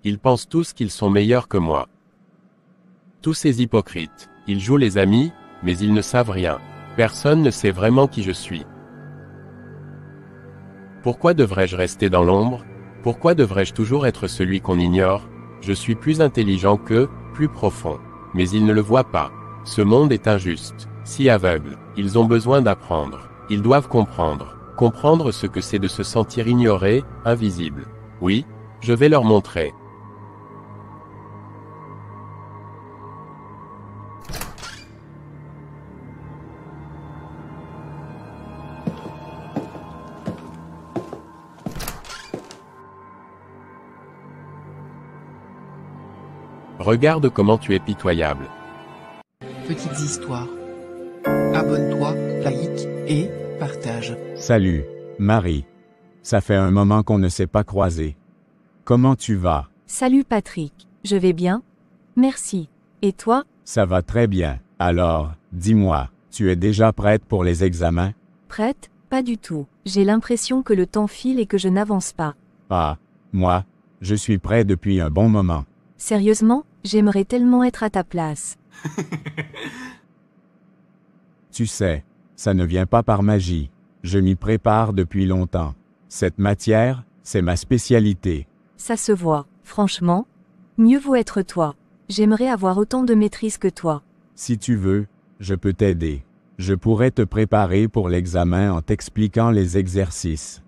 Ils pensent tous qu'ils sont meilleurs que moi. Tous ces hypocrites, ils jouent les amis, mais ils ne savent rien. Personne ne sait vraiment qui je suis. Pourquoi devrais-je rester dans l'ombre? Pourquoi devrais-je toujours être celui qu'on ignore? Je suis plus intelligent qu'eux, plus profond. Mais ils ne le voient pas. Ce monde est injuste, si aveugle. Ils ont besoin d'apprendre. Ils doivent comprendre. Comprendre ce que c'est de se sentir ignoré, invisible. Oui, je vais leur montrer. Regarde comment tu es pitoyable. Petites histoires. Abonne-toi, like et partage. Salut, Marie. Ça fait un moment qu'on ne s'est pas croisés. Comment tu vas? Salut Patrick, je vais bien? Merci. Et toi? Ça va très bien. Alors, dis-moi, tu es déjà prête pour les examens? Prête? Pas du tout. J'ai l'impression que le temps file et que je n'avance pas. Ah, moi, je suis prêt depuis un bon moment. Sérieusement, j'aimerais tellement être à ta place. Tu sais, ça ne vient pas par magie. Je m'y prépare depuis longtemps. Cette matière, c'est ma spécialité. Ça se voit, franchement. Mieux vaut être toi. J'aimerais avoir autant de maîtrise que toi. Si tu veux, je peux t'aider. Je pourrais te préparer pour l'examen en t'expliquant les exercices.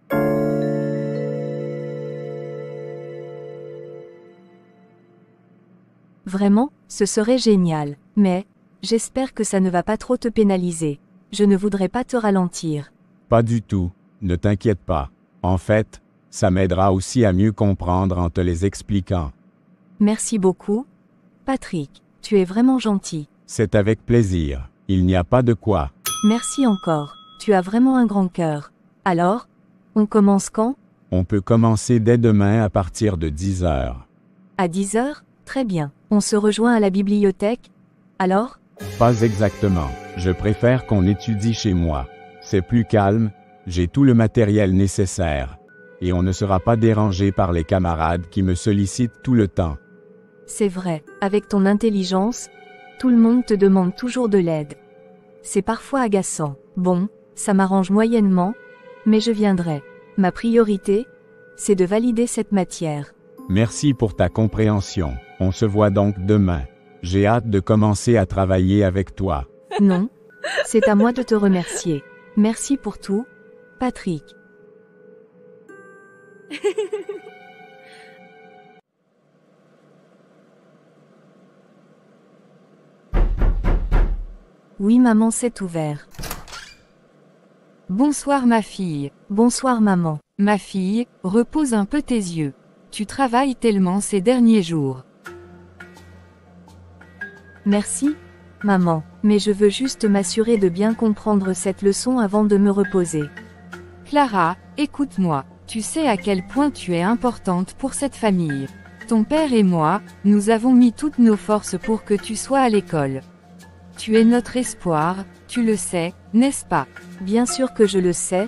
Vraiment, ce serait génial. Mais, j'espère que ça ne va pas trop te pénaliser. Je ne voudrais pas te ralentir. Pas du tout, ne t'inquiète pas. En fait, ça m'aidera aussi à mieux comprendre en te les expliquant. Merci beaucoup. Patrick, tu es vraiment gentil. C'est avec plaisir. Il n'y a pas de quoi. Merci encore. Tu as vraiment un grand cœur. Alors, on commence quand? On peut commencer dès demain à partir de 10 heures. À 10 heures? Très bien. On se rejoint à la bibliothèque? Alors? Pas exactement. Je préfère qu'on étudie chez moi. C'est plus calme, j'ai tout le matériel nécessaire. Et on ne sera pas dérangé par les camarades qui me sollicitent tout le temps. C'est vrai, avec ton intelligence, tout le monde te demande toujours de l'aide. C'est parfois agaçant. Bon, ça m'arrange moyennement, mais je viendrai. Ma priorité, c'est de valider cette matière. Merci pour ta compréhension. On se voit donc demain. J'ai hâte de commencer à travailler avec toi. Non, c'est à moi de te remercier. Merci pour tout, Patrick. Oui maman, c'est ouvert. Bonsoir ma fille. Bonsoir maman. Ma fille, repose un peu tes yeux. Tu travailles tellement ces derniers jours. Merci, maman, mais je veux juste m'assurer de bien comprendre cette leçon avant de me reposer. Clara, écoute-moi. Tu sais à quel point tu es importante pour cette famille. Ton père et moi, nous avons mis toutes nos forces pour que tu sois à l'école. Tu es notre espoir, tu le sais, n'est-ce pas? Bien sûr que je le sais,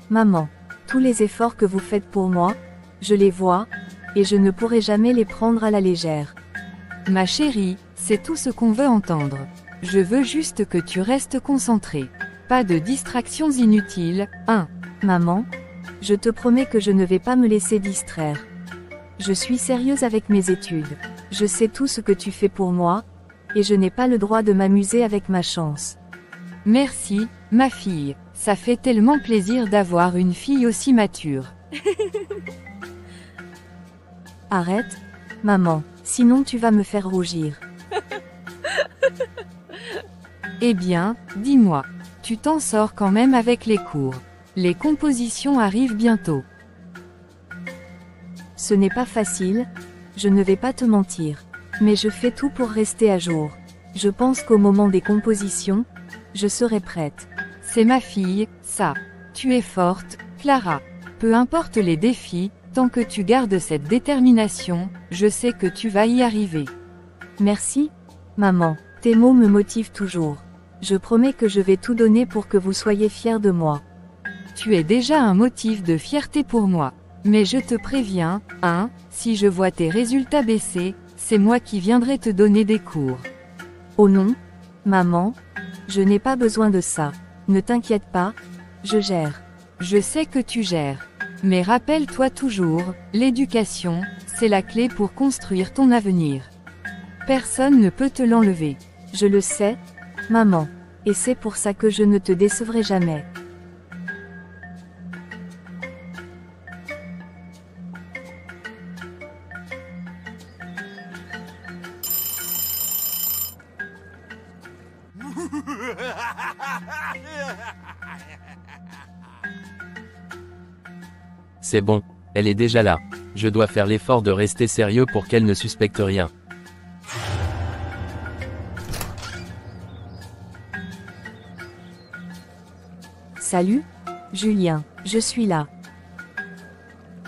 maman. Tous les efforts que vous faites pour moi, je les vois, et je ne pourrai jamais les prendre à la légère. Ma chérie, c'est tout ce qu'on veut entendre. Je veux juste que tu restes concentrée. Pas de distractions inutiles, hein. Maman, je te promets que je ne vais pas me laisser distraire. Je suis sérieuse avec mes études. Je sais tout ce que tu fais pour moi, et je n'ai pas le droit de m'amuser avec ma chance. Merci, ma fille. Ça fait tellement plaisir d'avoir une fille aussi mature. Arrête, maman, sinon tu vas me faire rougir. Eh bien, dis-moi, tu t'en sors quand même avec les cours. Les compositions arrivent bientôt. Ce n'est pas facile, je ne vais pas te mentir. Mais je fais tout pour rester à jour. Je pense qu'au moment des compositions, je serai prête. C'est ma fille, ça. Tu es forte, Clara. Peu importe les défis, tant que tu gardes cette détermination, je sais que tu vas y arriver. Merci, maman. Tes mots me motivent toujours. Je promets que je vais tout donner pour que vous soyez fiers de moi. Tu es déjà un motif de fierté pour moi. Mais je te préviens, si je vois tes résultats baisser, c'est moi qui viendrai te donner des cours. Oh non, maman, je n'ai pas besoin de ça. Ne t'inquiète pas, je gère. Je sais que tu gères. Mais rappelle-toi toujours, l'éducation, c'est la clé pour construire ton avenir. Personne ne peut te l'enlever. Je le sais, maman. Et c'est pour ça que je ne te décevrai jamais. C'est bon, elle est déjà là. Je dois faire l'effort de rester sérieux pour qu'elle ne suspecte rien. Salut, Julien, je suis là.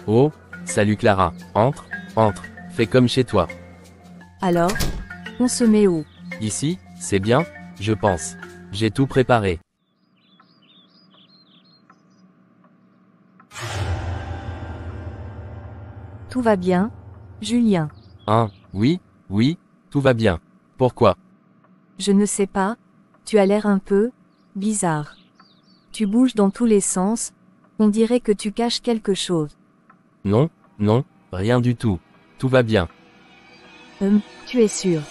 Oh, salut Clara, entre, fais comme chez toi. Alors, on se met où? Ici, c'est bien, je pense. J'ai tout préparé. Tout va bien, Julien? Oui, tout va bien. Pourquoi? Je ne sais pas, tu as l'air un peu bizarre. Tu bouges dans tous les sens, on dirait que tu caches quelque chose. Non, rien du tout. Tout va bien. Tu es sûr?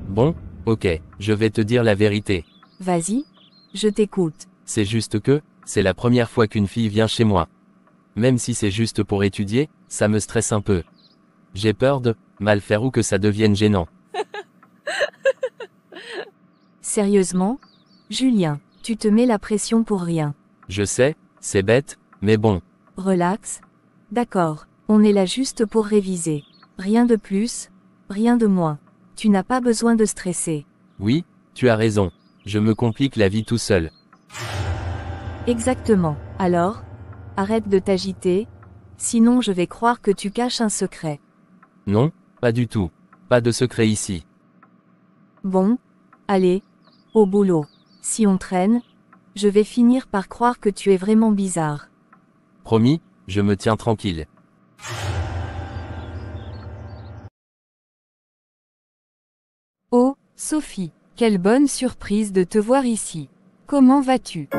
Bon, ok, je vais te dire la vérité. Vas-y, je t'écoute. C'est juste que, c'est la première fois qu'une fille vient chez moi. Même si c'est juste pour étudier, ça me stresse un peu. J'ai peur de mal faire ou que ça devienne gênant. Sérieusement, Julien, tu te mets la pression pour rien. Je sais, c'est bête, mais bon. Relax. D'accord, on est là juste pour réviser. Rien de plus, rien de moins. Tu n'as pas besoin de stresser. Oui, tu as raison. Je me complique la vie tout seul. Exactement. Alors, arrête de t'agiter, sinon je vais croire que tu caches un secret. Non, pas du tout. Pas de secret ici. Bon, allez, au boulot. Si on traîne, je vais finir par croire que tu es vraiment bizarre. Promis, je me tiens tranquille. Oh, Sophie, quelle bonne surprise de te voir ici. Comment vas-tu?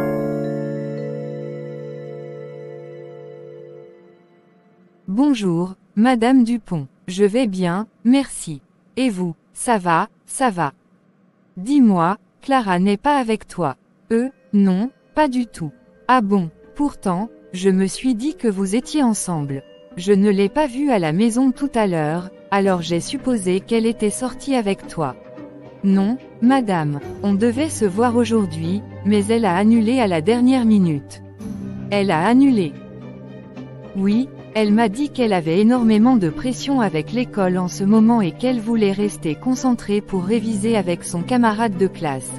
Bonjour, Madame Dupont. Je vais bien, merci. Et vous, ça va, ça va. Dis-moi, Clara n'est pas avec toi? Non, pas du tout. Ah bon, pourtant, je me suis dit que vous étiez ensemble. Je ne l'ai pas vue à la maison tout à l'heure, alors j'ai supposé qu'elle était sortie avec toi. Non, madame, on devait se voir aujourd'hui, mais elle a annulé à la dernière minute. Elle a annulé. Oui, elle m'a dit qu'elle avait énormément de pression avec l'école en ce moment et qu'elle voulait rester concentrée pour réviser avec son camarade de classe.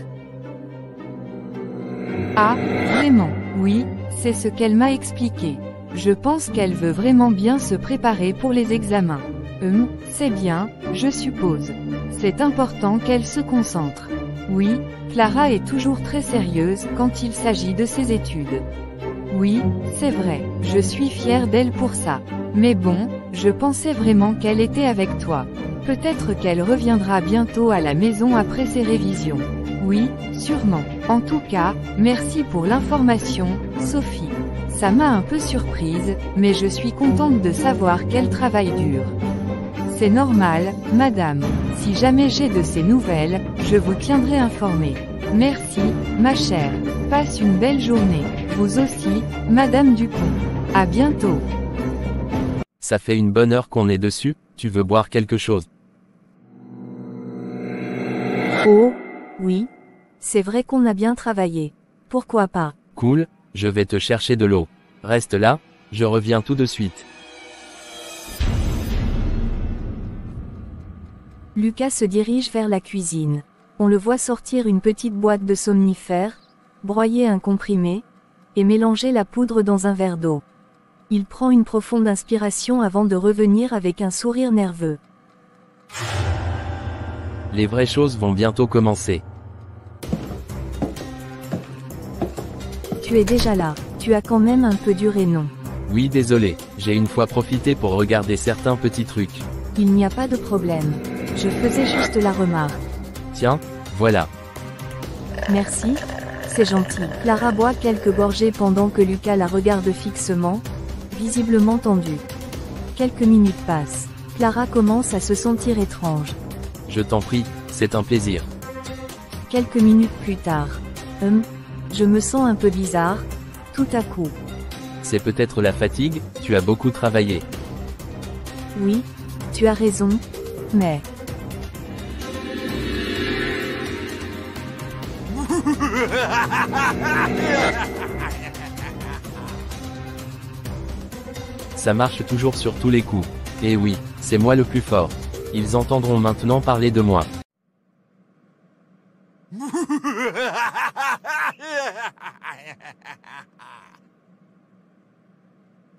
Ah, vraiment, oui, c'est ce qu'elle m'a expliqué. Je pense qu'elle veut vraiment bien se préparer pour les examens. C'est bien, je suppose. C'est important qu'elle se concentre. Oui, Clara est toujours très sérieuse quand il s'agit de ses études. Oui, c'est vrai, je suis fière d'elle pour ça. Mais bon, je pensais vraiment qu'elle était avec toi. Peut-être qu'elle reviendra bientôt à la maison après ses révisions. Oui, sûrement. En tout cas, merci pour l'information, Sophie. Ça m'a un peu surprise, mais je suis contente de savoir qu'elle travaille dur. C'est normal, madame. Si jamais j'ai de ces nouvelles, je vous tiendrai informé. Merci, ma chère. Passe une belle journée. Vous aussi, Madame Dupont. À bientôt. Ça fait une bonne heure qu'on est dessus, tu veux boire quelque chose? Oh, oui. C'est vrai qu'on a bien travaillé. Pourquoi pas? Cool, je vais te chercher de l'eau. Reste là, je reviens tout de suite. Lucas se dirige vers la cuisine. On le voit sortir une petite boîte de somnifères, broyer un comprimé, et mélanger la poudre dans un verre d'eau. Il prend une profonde inspiration avant de revenir avec un sourire nerveux. Les vraies choses vont bientôt commencer. Tu es déjà là, tu as quand même un peu duré, non? Oui, désolé, j'ai une fois profité pour regarder certains petits trucs. Il n'y a pas de problème. Je faisais juste la remarque. Tiens, voilà. Merci, c'est gentil. Clara boit quelques gorgées pendant que Lucas la regarde fixement, visiblement tendue. Quelques minutes passent. Clara commence à se sentir étrange. Je t'en prie, c'est un plaisir. Quelques minutes plus tard. Je me sens un peu bizarre, tout à coup. C'est peut-être la fatigue, tu as beaucoup travaillé. Oui, tu as raison, mais... Ça marche toujours sur tous les coups. Et oui, c'est moi le plus fort. Ils entendront maintenant parler de moi.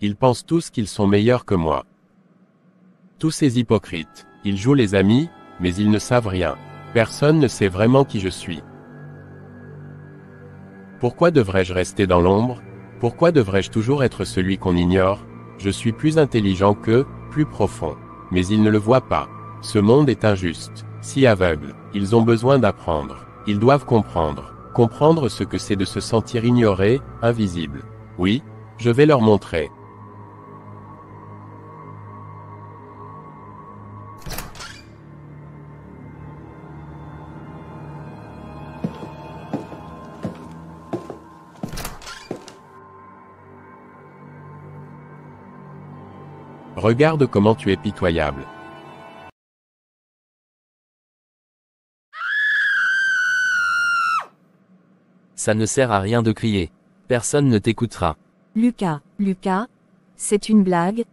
Ils pensent tous qu'ils sont meilleurs que moi. Tous ces hypocrites, ils jouent les amis, mais ils ne savent rien. Personne ne sait vraiment qui je suis. Pourquoi devrais-je rester dans l'ombre? Pourquoi devrais-je toujours être celui qu'on ignore? Je suis plus intelligent qu'eux, plus profond. Mais ils ne le voient pas. Ce monde est injuste, si aveugle. Ils ont besoin d'apprendre. Ils doivent comprendre. Comprendre ce que c'est de se sentir ignoré, invisible. Oui, je vais leur montrer. Regarde comment tu es pitoyable. Ça ne sert à rien de crier. Personne ne t'écoutera. Lucas, c'est une blague?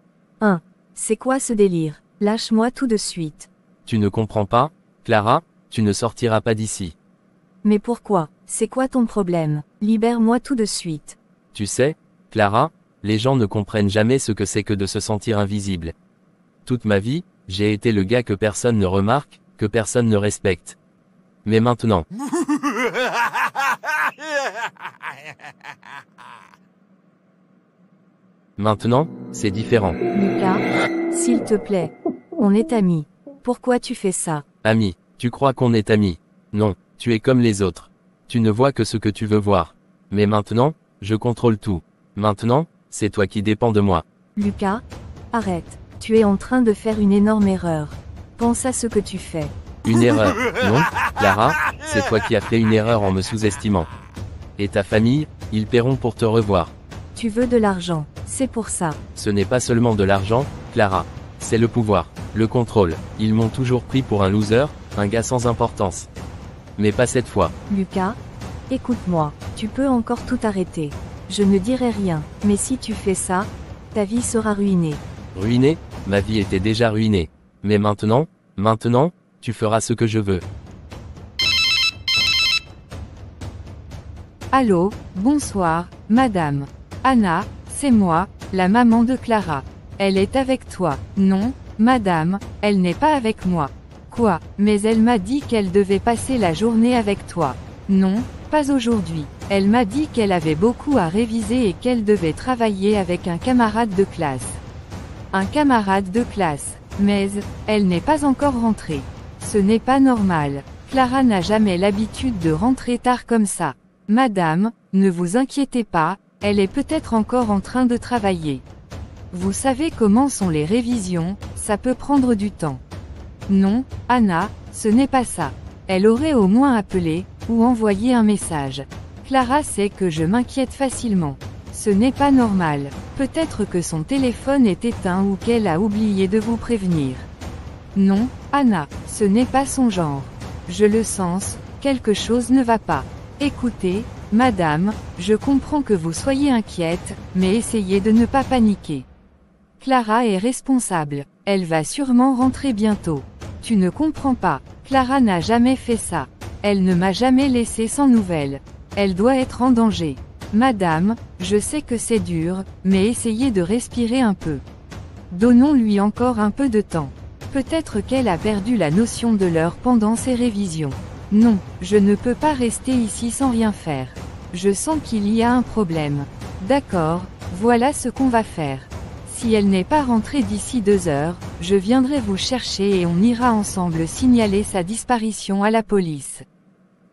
C'est quoi ce délire? Lâche-moi tout de suite. Tu ne comprends pas, Clara? Tu ne sortiras pas d'ici. Mais pourquoi? C'est quoi ton problème? Libère-moi tout de suite. Tu sais, Clara, les gens ne comprennent jamais ce que c'est que de se sentir invisible. Toute ma vie, j'ai été le gars que personne ne remarque, que personne ne respecte. Mais maintenant... Maintenant, c'est différent. Lucas, s'il te plaît. On est amis. Pourquoi tu fais ça? Ami, tu crois qu'on est amis? Non, tu es comme les autres. Tu ne vois que ce que tu veux voir. Mais maintenant, je contrôle tout. Maintenant, c'est toi qui dépends de moi. Lucas, arrête. Tu es en train de faire une énorme erreur. Pense à ce que tu fais. Une erreur, non, Clara, c'est toi qui as fait une erreur en me sous-estimant. Et ta famille, ils paieront pour te revoir. Tu veux de l'argent, c'est pour ça. Ce n'est pas seulement de l'argent, Clara. C'est le pouvoir, le contrôle. Ils m'ont toujours pris pour un loser, un gars sans importance. Mais pas cette fois. Lucas, écoute-moi, tu peux encore tout arrêter. Je ne dirai rien, mais si tu fais ça, ta vie sera ruinée. Ruinée? Ma vie était déjà ruinée. Mais maintenant, tu feras ce que je veux. Allô, bonsoir, madame. Anna, c'est moi, la maman de Clara. Elle est avec toi. Non, madame, elle n'est pas avec moi. Quoi? Mais elle m'a dit qu'elle devait passer la journée avec toi. Non, pas aujourd'hui. Elle m'a dit qu'elle avait beaucoup à réviser et qu'elle devait travailler avec un camarade de classe. Un camarade de classe. Mais, elle n'est pas encore rentrée. Ce n'est pas normal. Clara n'a jamais l'habitude de rentrer tard comme ça. Madame, ne vous inquiétez pas, elle est peut-être encore en train de travailler. Vous savez comment sont les révisions, ça peut prendre du temps. Non, Anna, ce n'est pas ça. Elle aurait au moins appelé, ou envoyé un message. Clara sait que je m'inquiète facilement. Ce n'est pas normal. Peut-être que son téléphone est éteint ou qu'elle a oublié de vous prévenir. Non, Anna, ce n'est pas son genre. Je le sens, quelque chose ne va pas. Écoutez, madame, je comprends que vous soyez inquiète, mais essayez de ne pas paniquer. Clara est responsable. Elle va sûrement rentrer bientôt. Tu ne comprends pas. Clara n'a jamais fait ça. Elle ne m'a jamais laissé sans nouvelles. Elle doit être en danger. Madame, je sais que c'est dur, mais essayez de respirer un peu. Donnons-lui encore un peu de temps. Peut-être qu'elle a perdu la notion de l'heure pendant ses révisions. Non, je ne peux pas rester ici sans rien faire. Je sens qu'il y a un problème. D'accord, voilà ce qu'on va faire. Si elle n'est pas rentrée d'ici 2 heures, je viendrai vous chercher et on ira ensemble signaler sa disparition à la police.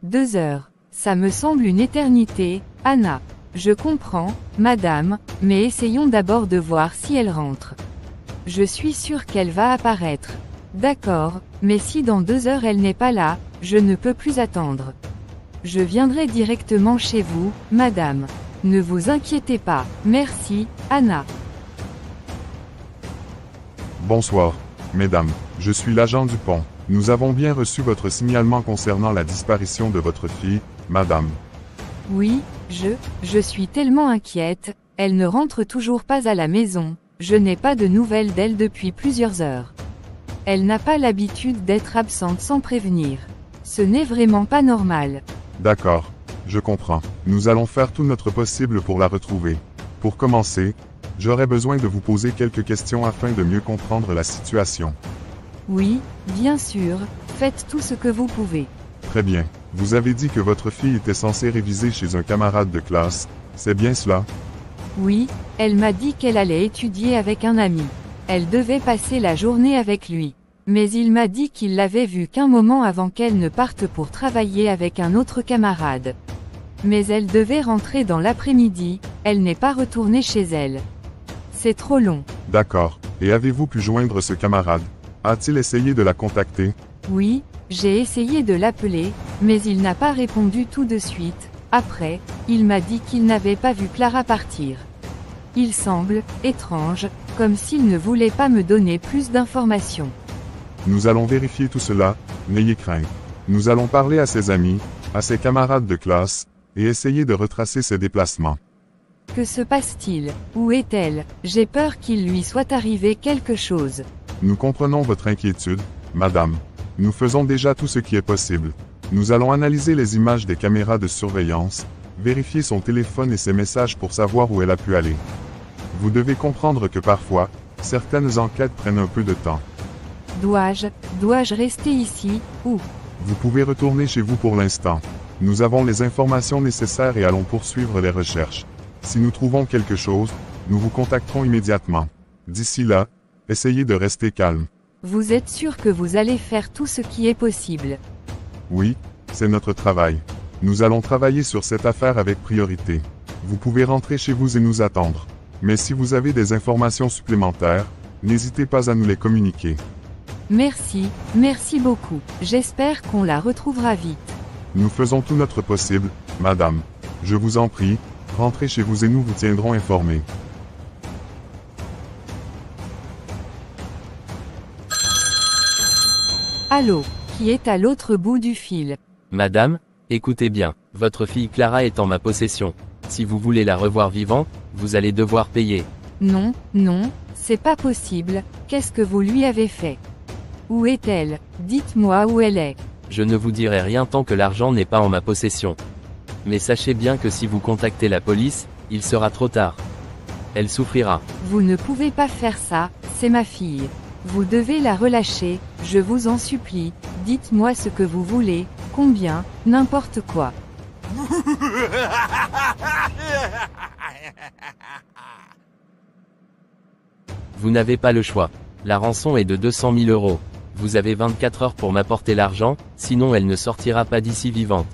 2 heures. Ça me semble une éternité, Anna. Je comprends, madame, mais essayons d'abord de voir si elle rentre. Je suis sûre qu'elle va apparaître. D'accord, mais si dans 2 heures elle n'est pas là, je ne peux plus attendre. Je viendrai directement chez vous, madame. Ne vous inquiétez pas. Merci, Anna. Bonsoir, mesdames. Je suis l'agent Dupont. Nous avons bien reçu votre signalement concernant la disparition de votre fille, madame. Oui, je suis tellement inquiète, elle ne rentre toujours pas à la maison, je n'ai pas de nouvelles d'elle depuis plusieurs heures. Elle n'a pas l'habitude d'être absente sans prévenir. Ce n'est vraiment pas normal. D'accord, je comprends. Nous allons faire tout notre possible pour la retrouver. Pour commencer, j'aurais besoin de vous poser quelques questions afin de mieux comprendre la situation. Oui, bien sûr, faites tout ce que vous pouvez. Très bien. Vous avez dit que votre fille était censée réviser chez un camarade de classe, c'est bien cela? Oui, elle m'a dit qu'elle allait étudier avec un ami. Elle devait passer la journée avec lui. Mais il m'a dit qu'il l'avait vue qu'un moment avant qu'elle ne parte pour travailler avec un autre camarade. Mais elle devait rentrer dans l'après-midi, elle n'est pas retournée chez elle. C'est trop long. D'accord. Et avez-vous pu joindre ce camarade? A-t-il essayé de la contacter? Oui, j'ai essayé de l'appeler, mais il n'a pas répondu tout de suite. Après, il m'a dit qu'il n'avait pas vu Clara partir. Il semble étrange, comme s'il ne voulait pas me donner plus d'informations. Nous allons vérifier tout cela, n'ayez crainte. Nous allons parler à ses amis, à ses camarades de classe, et essayer de retracer ses déplacements. Que se passe-t-il? Où est-elle? J'ai peur qu'il lui soit arrivé quelque chose. Nous comprenons votre inquiétude, madame. Nous faisons déjà tout ce qui est possible. Nous allons analyser les images des caméras de surveillance, vérifier son téléphone et ses messages pour savoir où elle a pu aller. Vous devez comprendre que parfois, certaines enquêtes prennent un peu de temps. Dois-je rester ici, ou? Vous pouvez retourner chez vous pour l'instant. Nous avons les informations nécessaires et allons poursuivre les recherches. Si nous trouvons quelque chose, nous vous contacterons immédiatement. D'ici là, essayez de rester calme. Vous êtes sûr que vous allez faire tout ce qui est possible? Oui, c'est notre travail. Nous allons travailler sur cette affaire avec priorité. Vous pouvez rentrer chez vous et nous attendre. Mais si vous avez des informations supplémentaires, n'hésitez pas à nous les communiquer. Merci beaucoup. J'espère qu'on la retrouvera vite. Nous faisons tout notre possible, madame. Je vous en prie, rentrez chez vous et nous vous tiendrons informés. Allô, qui est à l'autre bout du fil? Madame, écoutez bien, votre fille Clara est en ma possession. Si vous voulez la revoir vivante, vous allez devoir payer. Non, c'est pas possible, qu'est-ce que vous lui avez fait? Où est-elle? Dites-moi où elle est. Je ne vous dirai rien tant que l'argent n'est pas en ma possession. Mais sachez bien que si vous contactez la police, il sera trop tard. Elle souffrira. Vous ne pouvez pas faire ça, c'est ma fille. Vous devez la relâcher, je vous en supplie, dites-moi ce que vous voulez, combien, n'importe quoi. Vous n'avez pas le choix. La rançon est de 200 000 €. Vous avez 24 heures pour m'apporter l'argent, sinon elle ne sortira pas d'ici vivante.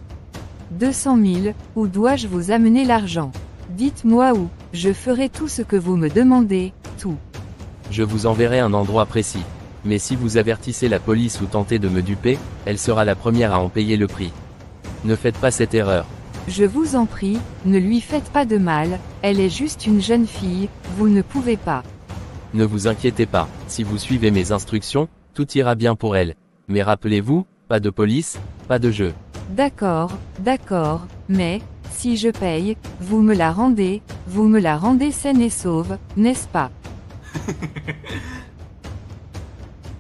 200 000, où dois-je vous amener l'argent? Dites-moi où, je ferai tout ce que vous me demandez, tout. Je vous enverrai un endroit précis. Mais si vous avertissez la police ou tentez de me duper, elle sera la première à en payer le prix. Ne faites pas cette erreur. Je vous en prie, ne lui faites pas de mal, elle est juste une jeune fille, vous ne pouvez pas. Ne vous inquiétez pas, si vous suivez mes instructions, tout ira bien pour elle. Mais rappelez-vous, pas de police, pas de jeu. D'accord, mais, si je paye, vous me la rendez saine et sauve, n'est-ce pas?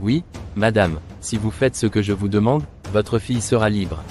Oui, madame, si vous faites ce que je vous demande, votre fille sera libre.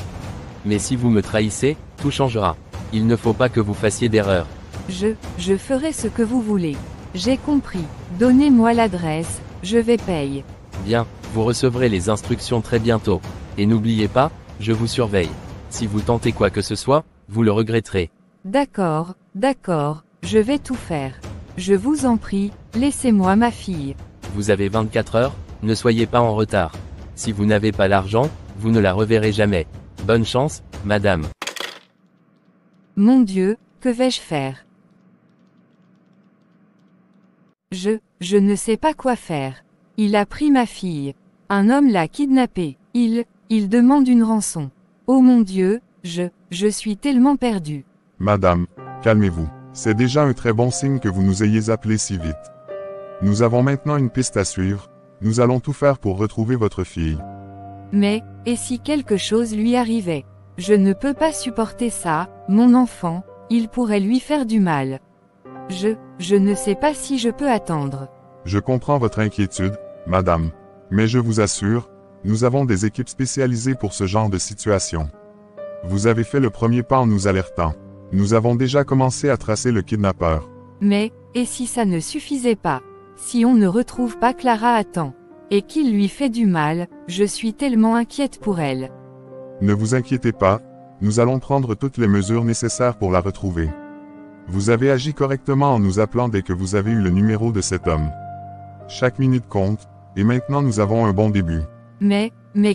Mais si vous me trahissez, tout changera. Il ne faut pas que vous fassiez d'erreur. Je ferai ce que vous voulez. J'ai compris. Donnez-moi l'adresse, je vais payer. Bien, vous recevrez les instructions très bientôt. Et n'oubliez pas, je vous surveille. Si vous tentez quoi que ce soit, vous le regretterez. D'accord, d'accord, je vais tout faire. Je vous en prie, laissez-moi ma fille. Vous avez 24 heures, ne soyez pas en retard. Si vous n'avez pas l'argent, vous ne la reverrez jamais. Bonne chance, madame. Mon Dieu, que vais-je faire? Je ne sais pas quoi faire. Il a pris ma fille. Un homme l'a kidnappée. Il demande une rançon. Oh mon Dieu, je suis tellement perdu. Madame, calmez-vous. C'est déjà un très bon signe que vous nous ayez appelé si vite. Nous avons maintenant une piste à suivre. Nous allons tout faire pour retrouver votre fille. Mais, et si quelque chose lui arrivait? Je ne peux pas supporter ça, mon enfant, il pourrait lui faire du mal. Je ne sais pas si je peux attendre. Je comprends votre inquiétude, madame. Mais je vous assure, nous avons des équipes spécialisées pour ce genre de situation. Vous avez fait le premier pas en nous alertant. Nous avons déjà commencé à tracer le kidnappeur. Mais, et si ça ne suffisait pas? Si on ne retrouve pas Clara à temps, et qu'il lui fait du mal, je suis tellement inquiète pour elle. Ne vous inquiétez pas, nous allons prendre toutes les mesures nécessaires pour la retrouver. Vous avez agi correctement en nous appelant dès que vous avez eu le numéro de cet homme. Chaque minute compte, et maintenant nous avons un bon début. Mais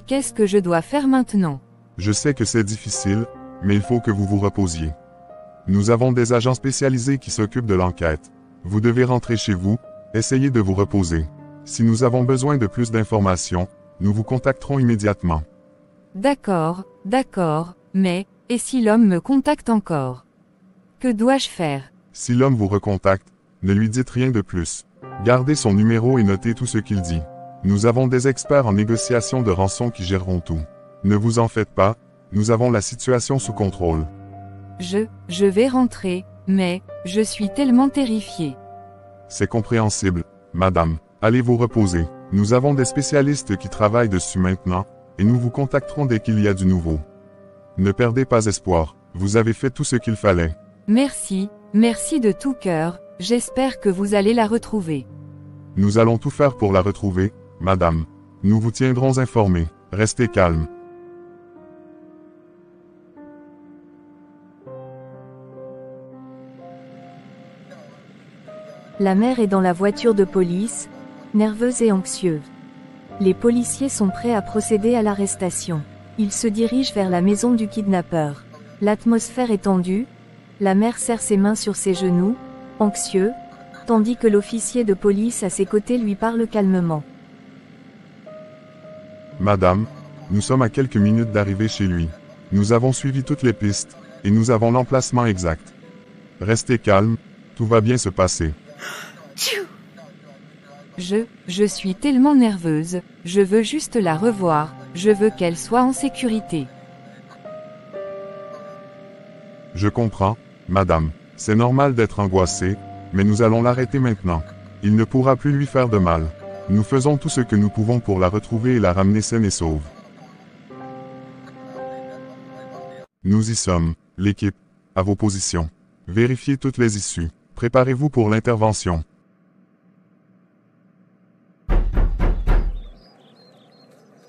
qu'est-ce que je dois faire maintenant? Je sais que c'est difficile, mais il faut que vous vous reposiez. Nous avons des agents spécialisés qui s'occupent de l'enquête. Vous devez rentrer chez vous, essayez de vous reposer. Si nous avons besoin de plus d'informations, nous vous contacterons immédiatement. D'accord, mais, et si l'homme me contacte encore? Que dois-je faire? Si l'homme vous recontacte, ne lui dites rien de plus. Gardez son numéro et notez tout ce qu'il dit. Nous avons des experts en négociation de rançon qui géreront tout. Ne vous en faites pas, nous avons la situation sous contrôle. Je vais rentrer, mais, je suis tellement terrifiée. C'est compréhensible, madame. Allez vous reposer. Nous avons des spécialistes qui travaillent dessus maintenant, et nous vous contacterons dès qu'il y a du nouveau. Ne perdez pas espoir, vous avez fait tout ce qu'il fallait. Merci de tout cœur, j'espère que vous allez la retrouver. Nous allons tout faire pour la retrouver, madame. Nous vous tiendrons informés, restez calme. La mère est dans la voiture de police, nerveuse et anxieuse. Les policiers sont prêts à procéder à l'arrestation. Ils se dirigent vers la maison du kidnappeur. L'atmosphère est tendue, la mère serre ses mains sur ses genoux, anxieux, tandis que l'officier de police à ses côtés lui parle calmement. Madame, nous sommes à quelques minutes d'arriver chez lui. Nous avons suivi toutes les pistes, et nous avons l'emplacement exact. Restez calme, tout va bien se passer. Je suis tellement nerveuse, je veux juste la revoir, je veux qu'elle soit en sécurité. Je comprends, madame. C'est normal d'être angoissée, mais nous allons l'arrêter maintenant. Il ne pourra plus lui faire de mal. Nous faisons tout ce que nous pouvons pour la retrouver et la ramener saine et sauve. Nous y sommes, l'équipe, à vos positions. Vérifiez toutes les issues. Préparez-vous pour l'intervention.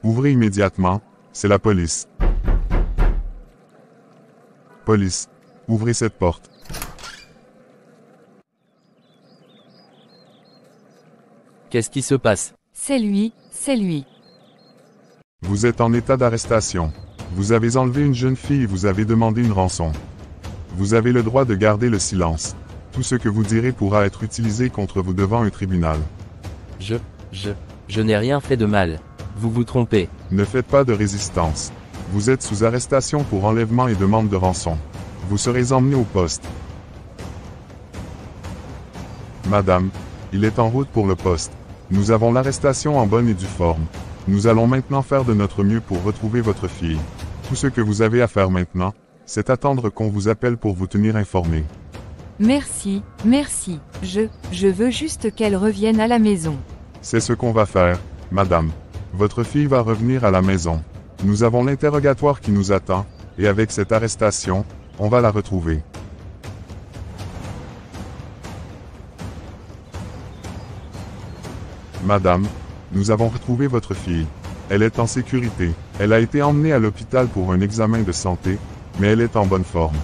Ouvrez immédiatement, c'est la police. Police, ouvrez cette porte. Qu'est-ce qui se passe? C'est lui. Vous êtes en état d'arrestation. Vous avez enlevé une jeune fille et vous avez demandé une rançon. Vous avez le droit de garder le silence. Tout ce que vous direz pourra être utilisé contre vous devant un tribunal. Je n'ai rien fait de mal. Vous vous trompez. Ne faites pas de résistance. Vous êtes sous arrestation pour enlèvement et demande de rançon. Vous serez emmené au poste. Madame, il est en route pour le poste. Nous avons l'arrestation en bonne et due forme. Nous allons maintenant faire de notre mieux pour retrouver votre fille. Tout ce que vous avez à faire maintenant, c'est attendre qu'on vous appelle pour vous tenir informé. Merci. Je veux juste qu'elle revienne à la maison. C'est ce qu'on va faire, madame. Votre fille va revenir à la maison. Nous avons l'interrogatoire qui nous attend, et avec cette arrestation, on va la retrouver. Madame, nous avons retrouvé votre fille. Elle est en sécurité. Elle a été emmenée à l'hôpital pour un examen de santé, mais elle est en bonne forme.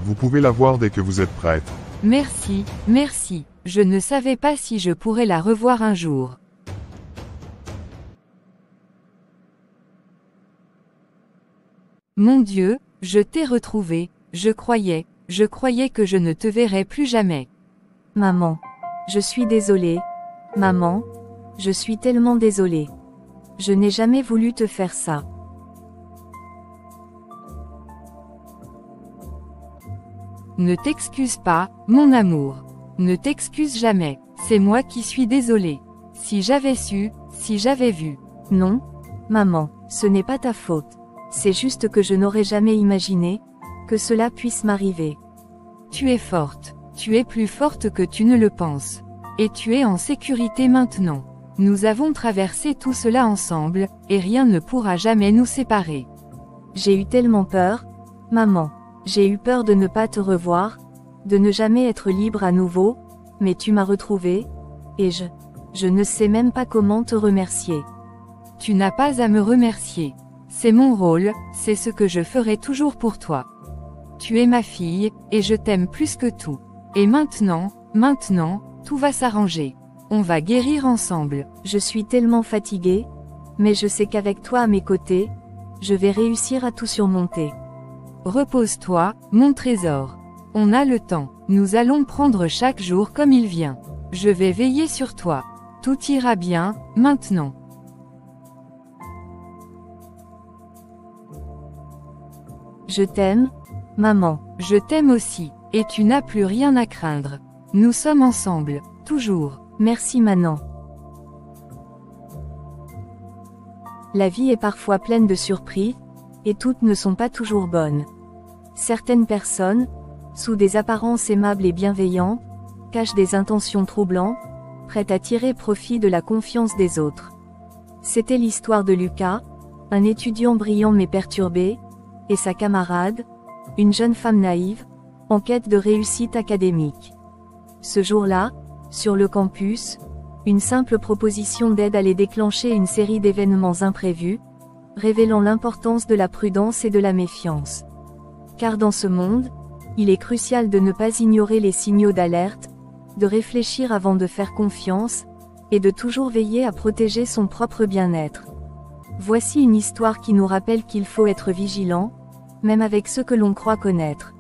Vous pouvez la voir dès que vous êtes prête. Merci, merci. Je ne savais pas si je pourrais la revoir un jour. Mon Dieu, je t'ai retrouvé, je croyais que je ne te verrais plus jamais. Maman. Je suis désolée. Maman. Je suis tellement désolée. Je n'ai jamais voulu te faire ça. Ne t'excuse pas, mon amour. Ne t'excuse jamais, c'est moi qui suis désolée. Si j'avais su, si j'avais vu. Non, maman, ce n'est pas ta faute. C'est juste que je n'aurais jamais imaginé que cela puisse m'arriver. Tu es forte, tu es plus forte que tu ne le penses. Et tu es en sécurité maintenant. Nous avons traversé tout cela ensemble, et rien ne pourra jamais nous séparer. J'ai eu tellement peur, maman. J'ai eu peur de ne pas te revoir, de ne jamais être libre à nouveau, mais tu m'as retrouvée, et je ne sais même pas comment te remercier. Tu n'as pas à me remercier. C'est mon rôle, c'est ce que je ferai toujours pour toi. Tu es ma fille, et je t'aime plus que tout. Et maintenant, tout va s'arranger. On va guérir ensemble. Je suis tellement fatiguée, mais je sais qu'avec toi à mes côtés, je vais réussir à tout surmonter. Repose-toi, mon trésor. On a le temps. Nous allons prendre chaque jour comme il vient. Je vais veiller sur toi. Tout ira bien, maintenant. Je t'aime, maman. Je t'aime aussi, et tu n'as plus rien à craindre. Nous sommes ensemble, toujours. Merci Manon. La vie est parfois pleine de surprises, et toutes ne sont pas toujours bonnes. Certaines personnes, sous des apparences aimables et bienveillantes, cachent des intentions troublantes, prêtes à tirer profit de la confiance des autres. C'était l'histoire de Lucas, un étudiant brillant mais perturbé, et sa camarade, une jeune femme naïve, en quête de réussite académique. Ce jour-là, sur le campus, une simple proposition d'aide allait déclencher une série d'événements imprévus, révélant l'importance de la prudence et de la méfiance. Car dans ce monde, il est crucial de ne pas ignorer les signaux d'alerte, de réfléchir avant de faire confiance, et de toujours veiller à protéger son propre bien-être. Voici une histoire qui nous rappelle qu'il faut être vigilant, même avec ceux que l'on croit connaître.